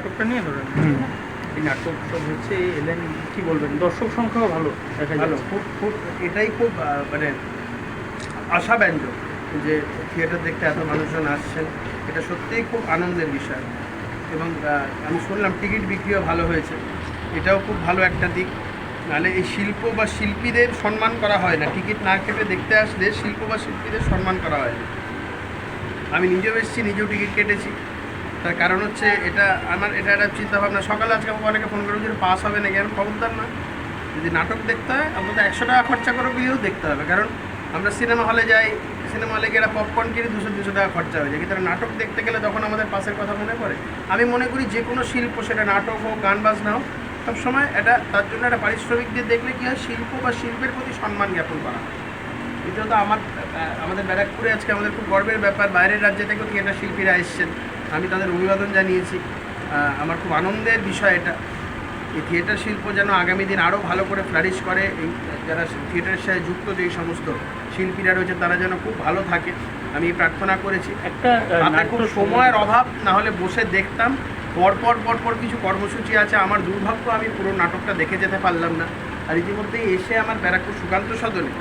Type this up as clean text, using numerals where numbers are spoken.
নাটকটা নিয়ে ধরেন এই নাটক সব হচ্ছে এলেন, কি বলবেন, দর্শক সংখ্যাও ভালো দেখা ভালো, যাচ্ছে। খুব এটাই খুব মানে আশাব্যঞ্জক যে থিয়েটার দেখতে এত মানুষজন আসছেন, এটা সত্যিই খুব আনন্দের বিষয়। এবং আমি শুনলাম টিকিট বিক্রিও ভালো হয়েছে, এটাও খুব ভালো একটা দিক। নাহলে এই শিল্প বা শিল্পীদের সম্মান করা হয় না, টিকিট না কেটে দেখতে আসলে শিল্প বা শিল্পীদের সম্মান করা হয় না। আমি নিজেও এসেছি, নিজেও টিকিট কেটেছি, তার কারণ হচ্ছে এটা এটা একটা চিন্তাভাবনা। সকালে আজকে আমাকে অনেকে ফোন করে যে পাস হবে নাকি, আমি খবরদার না, যদি নাটক দেখতে হয় অন্তত 100 টাকা খরচা করে গিয়েও দেখতে হবে। কারণ আমরা সিনেমা হলে যাই, সিনেমা হলে গিয়ে পপকর্ন কিনে 200 টাকা খরচা হয়ে যায়, কিন্তু নাটক দেখতে গেলে তখন আমাদের পাশের কথা মনে পড়ে। আমি মনে করি যে কোনো শিল্প, সেটা নাটক হোক, গান বাজনা হোক, সবসময় এটা তার জন্য একটা পারিশ্রমিক দিয়ে দেখলে কী হয়, শিল্প বা শিল্পের প্রতি সম্মান জ্ঞাপন করা হয়। দ্বিতীয়ত আমাদের ব্যারাকপুরে আজকে আমাদের খুব গর্বের ব্যাপার, বাইরের রাজ্যে থেকেও থিয়েটার শিল্পীরা এসেছেন, আমি তাদের অভিবাদন জানিয়েছি। আমার খুব আনন্দের বিষয় এটা। এই থিয়েটার শিল্প যেন আগামী দিন আরও ভালো করে ফ্লারিশ করে, এই যারা থিয়েটারের সাথে যুক্ত যেই সমস্ত শিল্পীরা রয়েছে তারা যেন খুব ভালো থাকে, আমি প্রার্থনা করেছি। একটা তাতে খুব সময়ের অভাব, না হলে বসে দেখতাম। পরপর কিছু কর্মসূচি আছে, আমার দুর্ভাগ্য আমি পুরো নাটকটা দেখে যেতে পারলাম না। আর ইতিমধ্যেই এসে আমার ব্যারাকপুর সুকান্ত সদনে